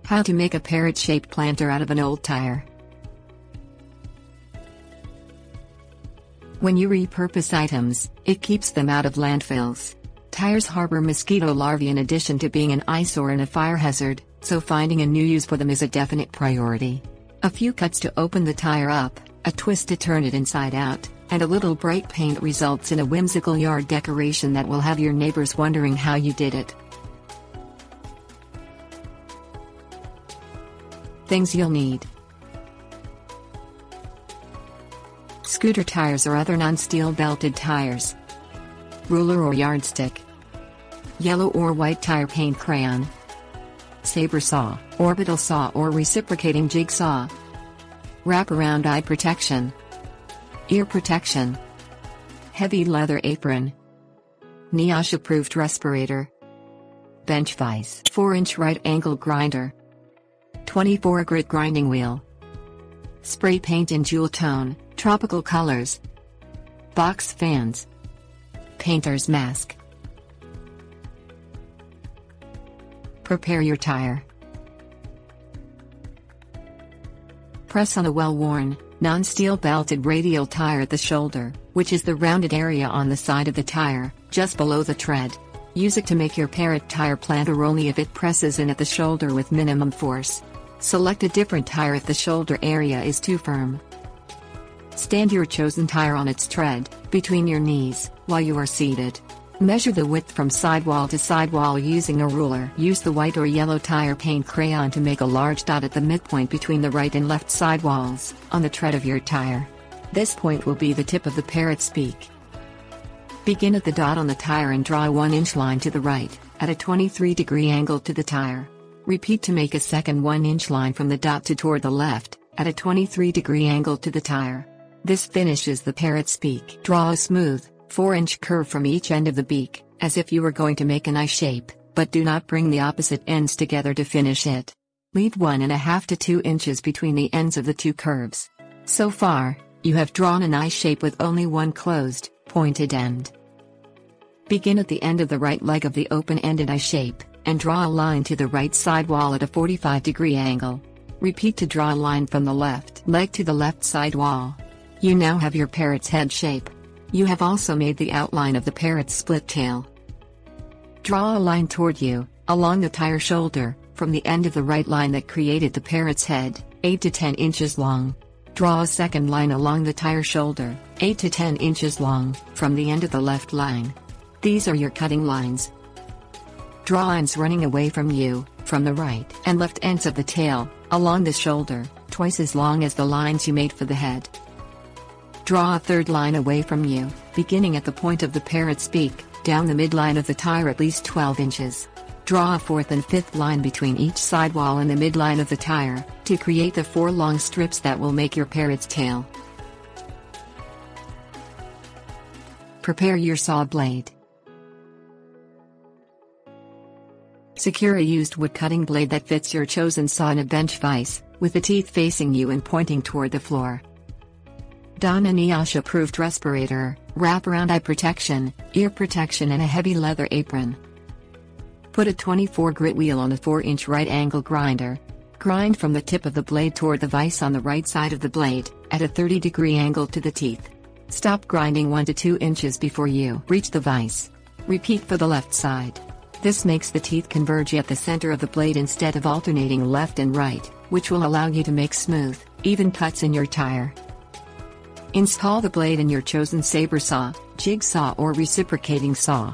How to make a parrot-shaped planter out of an old tire. When you repurpose items, it keeps them out of landfills. Tires harbor mosquito larvae in addition to being an eyesore and a fire hazard, so finding a new use for them is a definite priority. A few cuts to open the tire up, a twist to turn it inside out, and a little bright paint results in a whimsical yard decoration that will have your neighbors wondering how you did it. Things you'll need: scooter tires or other non-steel belted tires, ruler or yardstick, yellow or white tire paint crayon, saber saw, orbital saw or reciprocating jigsaw, wraparound eye protection, ear protection, heavy leather apron, NIOSH-approved respirator, bench vise, 4-inch right angle grinder, 24 grit grinding wheel, spray paint in jewel tone, tropical colors, box fans, painter's mask. Prepare your tire. Press on a well-worn, non-steel belted radial tire at the shoulder, which is the rounded area on the side of the tire, just below the tread. Use it to make your parrot tire planter only if it presses in at the shoulder with minimum force. Select a different tire if the shoulder area is too firm. Stand your chosen tire on its tread, between your knees, while you are seated. Measure the width from sidewall to sidewall using a ruler. Use the white or yellow tire paint crayon to make a large dot at the midpoint between the right and left sidewalls, on the tread of your tire. This point will be the tip of the parrot's beak. Begin at the dot on the tire and draw a 1-inch line to the right, at a 23-degree angle to the tire. Repeat to make a second 1-inch line from the dot to toward the left, at a 23-degree angle to the tire. This finishes the parrot's beak. Draw a smooth, 4-inch curve from each end of the beak, as if you were going to make an eye shape, but do not bring the opposite ends together to finish it. Leave 1.5 to 2 inches between the ends of the two curves. So far, you have drawn an eye shape with only one closed, pointed end. Begin at the end of the right leg of the open-ended eye shape, and draw a line to the right side wall at a 45-degree angle. Repeat to draw a line from the left leg to the left side wall. You now have your parrot's head shape. You have also made the outline of the parrot's split tail. Draw a line toward you, along the tire shoulder, from the end of the right line that created the parrot's head, 8 to 10 inches long. Draw a second line along the tire shoulder, 8 to 10 inches long, from the end of the left line. These are your cutting lines. Draw lines running away from you, from the right and left ends of the tail, along the shoulder, twice as long as the lines you made for the head. Draw a third line away from you, beginning at the point of the parrot's beak, down the midline of the tire at least 12 inches. Draw a fourth and fifth line between each sidewall and the midline of the tire, to create the 4 long strips that will make your parrot's tail. Prepare your saw blade. Secure a used wood cutting blade that fits your chosen saw in a bench vise, with the teeth facing you and pointing toward the floor. Don a NIOSH-approved respirator, wraparound eye protection, ear protection and a heavy leather apron. Put a 24 grit wheel on a 4-inch right angle grinder. Grind from the tip of the blade toward the vise on the right side of the blade, at a 30-degree angle to the teeth. Stop grinding 1 to 2 inches before you reach the vise. Repeat for the left side. This makes the teeth converge at the center of the blade instead of alternating left and right, which will allow you to make smooth, even cuts in your tire. Install the blade in your chosen saber saw, jigsaw or reciprocating saw.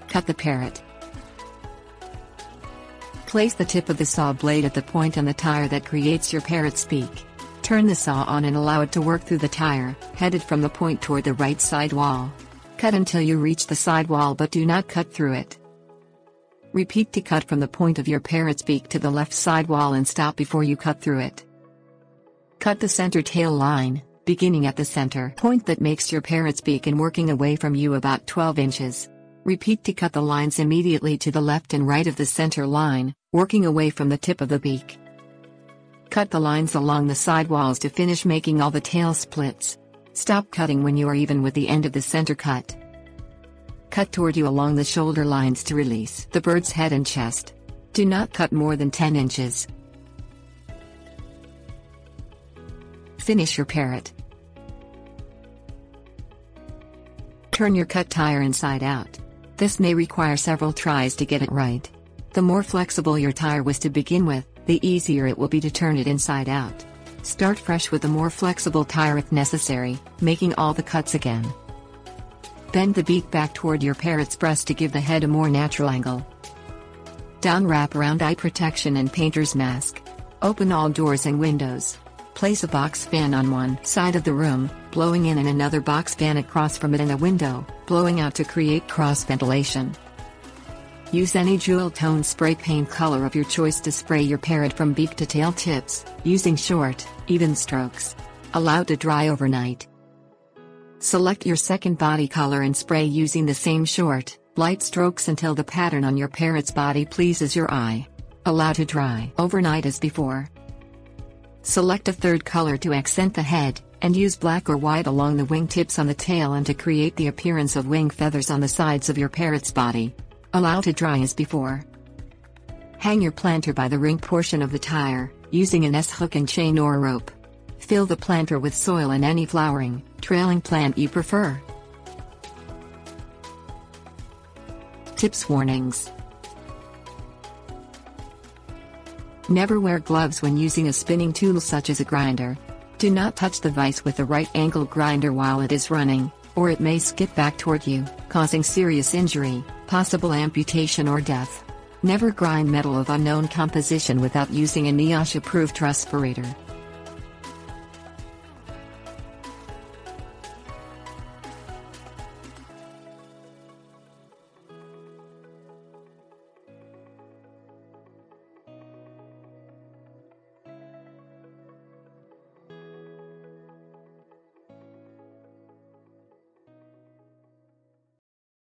Cut the parrot. Place the tip of the saw blade at the point on the tire that creates your parrot's beak. Turn the saw on and allow it to work through the tire, headed from the point toward the right side wall. Cut until you reach the side wall but do not cut through it. Repeat to cut from the point of your parrot's beak to the left side wall and stop before you cut through it. Cut the center tail line, beginning at the center point that makes your parrot's beak and working away from you about 12 inches. Repeat to cut the lines immediately to the left and right of the center line, working away from the tip of the beak. Cut the lines along the side walls to finish making all the tail splits. Stop cutting when you are even with the end of the center cut. Cut toward you along the shoulder lines to release the bird's head and chest. Do not cut more than 10 inches. Finish your parrot. Turn your cut tire inside out. This may require several tries to get it right. The more flexible your tire was to begin with, the easier it will be to turn it inside out. Start fresh with a more flexible tire if necessary, making all the cuts again. Bend the beak back toward your parrot's breast to give the head a more natural angle. Down wrap around eye protection and painter's mask. Open all doors and windows. Place a box fan on one side of the room, blowing in and another box fan across from it and a window, blowing out to create cross ventilation. Use any jewel tone spray paint color of your choice to spray your parrot from beak to tail tips, using short, even strokes. Allow to dry overnight. Select your second body color and spray using the same short, light strokes until the pattern on your parrot's body pleases your eye. Allow to dry overnight as before. Select a third color to accent the head, and use black or white along the wing tips on the tail and to create the appearance of wing feathers on the sides of your parrot's body. Allow to dry as before. Hang your planter by the ring portion of the tire, using an S-hook and chain or rope. Fill the planter with soil and any flowering, trailing plant you prefer. Tips warnings. Never wear gloves when using a spinning tool such as a grinder. Do not touch the vise with the right angle grinder while it is running, or it may skip back toward you, causing serious injury, possible amputation or death. Never grind metal of unknown composition without using a NIOSH-approved truspirator.